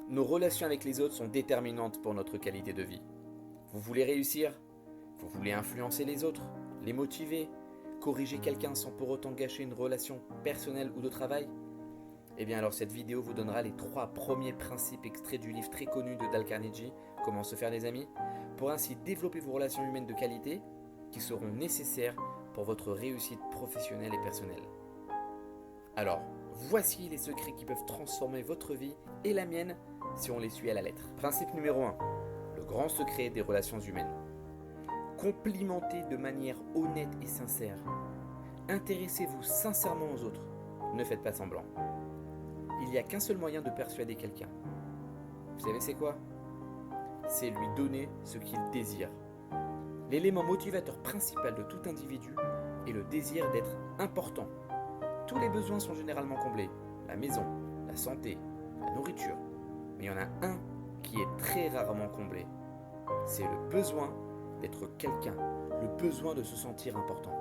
Nos relations avec les autres sont déterminantes pour notre qualité de vie. Vous voulez réussir? Vous voulez influencer les autres? Les motiver? Corriger quelqu'un sans pour autant gâcher une relation personnelle ou de travail? Eh bien alors cette vidéo vous donnera les 3 premiers principes extraits du livre très connu de Dale Carnegie, Comment se faire des amis, pour ainsi développer vos relations humaines de qualité qui seront nécessaires pour votre réussite professionnelle et personnelle. Alors, voici les secrets qui peuvent transformer votre vie et la mienne si on les suit à la lettre. Principe numéro 1, le grand secret des relations humaines. Complimentez de manière honnête et sincère. Intéressez-vous sincèrement aux autres. Ne faites pas semblant. Il n'y a qu'un seul moyen de persuader quelqu'un. Vous savez c'est quoi? C'est lui donner ce qu'il désire. L'élément motivateur principal de tout individu est le désir d'être important. Tous les besoins sont généralement comblés. La maison, la santé, la nourriture. Mais il y en a un qui est très rarement comblé. C'est le besoin d'être quelqu'un, le besoin de se sentir important.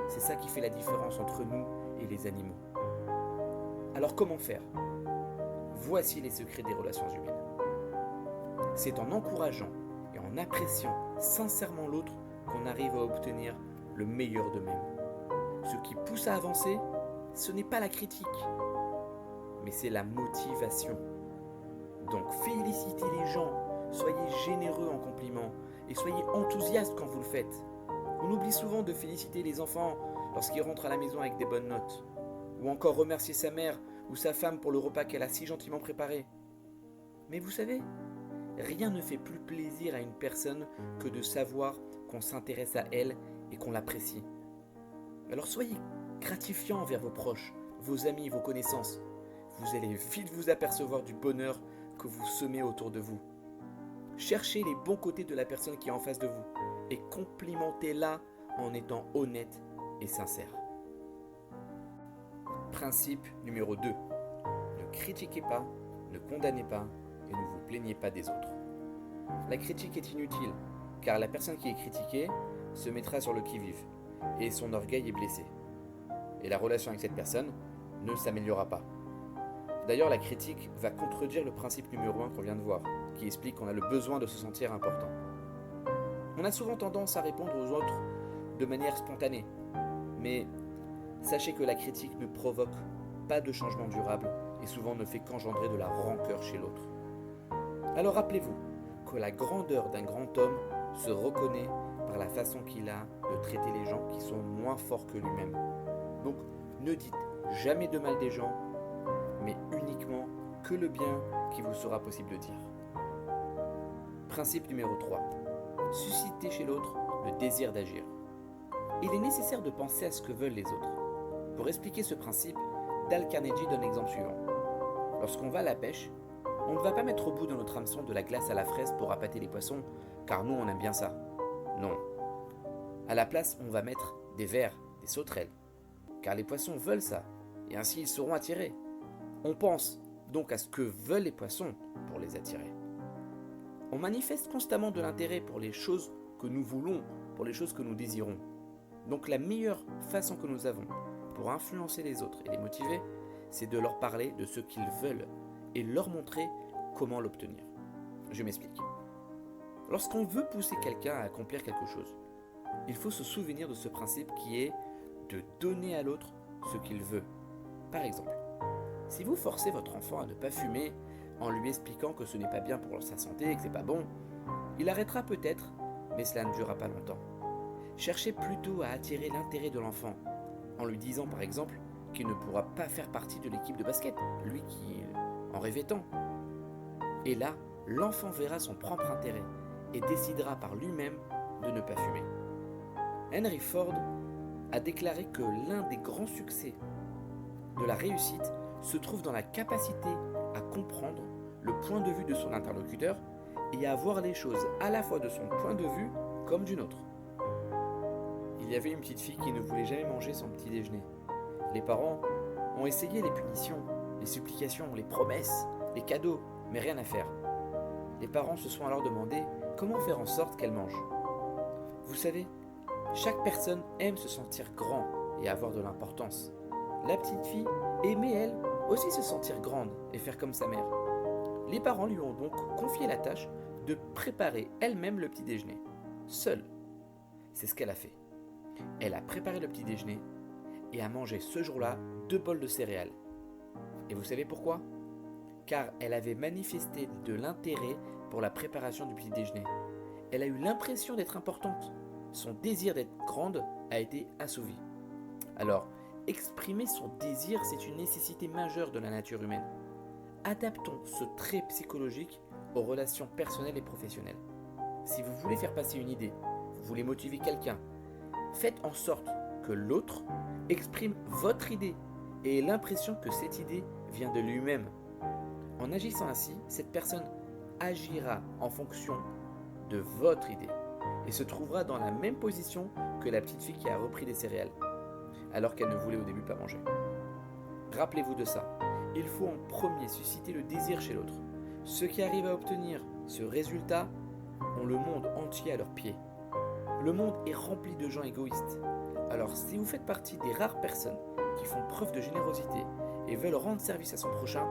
C'est ça qui fait la différence entre nous et les animaux. Alors comment faire? Voici les secrets des relations humaines. C'est en encourageant et en appréciant sincèrement l'autre qu'on arrive à obtenir le meilleur d'eux-mêmes. Ce qui pousse à avancer, ce n'est pas la critique, mais c'est la motivation. Donc félicitez les gens, soyez généreux en compliments et soyez enthousiastes quand vous le faites. On oublie souvent de féliciter les enfants lorsqu'ils rentrent à la maison avec des bonnes notes, ou encore remercier sa mère ou sa femme pour le repas qu'elle a si gentiment préparé. Mais vous savez, rien ne fait plus plaisir à une personne que de savoir qu'on s'intéresse à elle et qu'on l'apprécie. Alors soyez gratifiants envers vos proches, vos amis, vos connaissances. Vous allez vite vous apercevoir du bonheur que vous semez autour de vous. Cherchez les bons côtés de la personne qui est en face de vous et complimentez-la en étant honnête et sincère. Principe numéro 2. Ne critiquez pas, ne condamnez pas et ne vous plaignez pas des autres. La critique est inutile car la personne qui est critiquée se mettra sur le qui-vive et son orgueil est blessé. Et la relation avec cette personne ne s'améliorera pas. D'ailleurs, la critique va contredire le principe numéro 1 qu'on vient de voir, qui explique qu'on a le besoin de se sentir important. On a souvent tendance à répondre aux autres de manière spontanée, mais sachez que la critique ne provoque pas de changement durable et souvent ne fait qu'engendrer de la rancœur chez l'autre. Alors rappelez-vous que la grandeur d'un grand homme se reconnaît par la façon qu'il a de traiter les gens qui sont moins forts que lui-même. Donc ne dites jamais de mal des gens, mais uniquement que le bien qui vous sera possible de dire. Principe numéro 3. Suscitez chez l'autre le désir d'agir. Il est nécessaire de penser à ce que veulent les autres. Pour expliquer ce principe, Dale Carnegie donne l'exemple suivant. Lorsqu'on va à la pêche, on ne va pas mettre au bout de notre hameçon de la glace à la fraise pour appâter les poissons, car nous on aime bien ça. Non. À la place, on va mettre des vers, des sauterelles, car les poissons veulent ça, et ainsi ils seront attirés. On pense donc à ce que veulent les poissons pour les attirer. On manifeste constamment de l'intérêt pour les choses que nous voulons, pour les choses que nous désirons. Donc la meilleure façon que nous avons pour influencer les autres et les motiver, c'est de leur parler de ce qu'ils veulent et leur montrer comment l'obtenir. Je m'explique. Lorsqu'on veut pousser quelqu'un à accomplir quelque chose, il faut se souvenir de ce principe qui est de donner à l'autre ce qu'il veut. Par exemple, si vous forcez votre enfant à ne pas fumer en lui expliquant que ce n'est pas bien pour sa santé et que c'est pas bon, il arrêtera peut-être, mais cela ne durera pas longtemps. Cherchez plutôt à attirer l'intérêt de l'enfant en lui disant par exemple qu'il ne pourra pas faire partie de l'équipe de basket, lui qui en rêvait tant. Et là, l'enfant verra son propre intérêt et décidera par lui-même de ne pas fumer. Henry Ford a déclaré que l'un des grands succès de la réussite se trouve dans la capacité à comprendre le point de vue de son interlocuteur et à voir les choses à la fois de son point de vue comme d'une autre. Il y avait une petite fille qui ne voulait jamais manger son petit déjeuner. Les parents ont essayé les punitions, les supplications, les promesses, les cadeaux, mais rien à faire. Les parents se sont alors demandé comment faire en sorte qu'elle mange. Vous savez, chaque personne aime se sentir grand et avoir de l'importance. La petite fille aimait, elle, aussi se sentir grande et faire comme sa mère. Les parents lui ont donc confié la tâche de préparer elle-même le petit déjeuner, seule. C'est ce qu'elle a fait. Elle a préparé le petit déjeuner et a mangé ce jour-là 2 bols de céréales. Et vous savez pourquoi ? Car elle avait manifesté de l'intérêt pour la préparation du petit déjeuner. Elle a eu l'impression d'être importante. Son désir d'être grande a été assouvi. Alors, exprimer son désir, c'est une nécessité majeure de la nature humaine. Adaptons ce trait psychologique aux relations personnelles et professionnelles. Si vous voulez faire passer une idée, vous voulez motiver quelqu'un, faites en sorte que l'autre exprime votre idée et ait l'impression que cette idée vient de lui-même. En agissant ainsi, cette personne agira en fonction de votre idée et se trouvera dans la même position que la petite fille qui a repris des céréales, alors qu'elle ne voulait au début pas manger. Rappelez-vous de ça. Il faut en premier susciter le désir chez l'autre. Ceux qui arrivent à obtenir ce résultat ont le monde entier à leurs pieds. Le monde est rempli de gens égoïstes. Alors si vous faites partie des rares personnes qui font preuve de générosité et veulent rendre service à son prochain,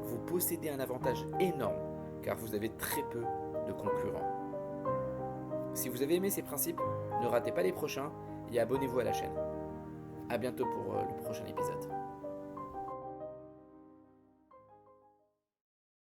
vous possédez un avantage énorme car vous avez très peu de concurrents. Si vous avez aimé ces principes, ne ratez pas les prochains et abonnez-vous à la chaîne. A bientôt pour le prochain épisode.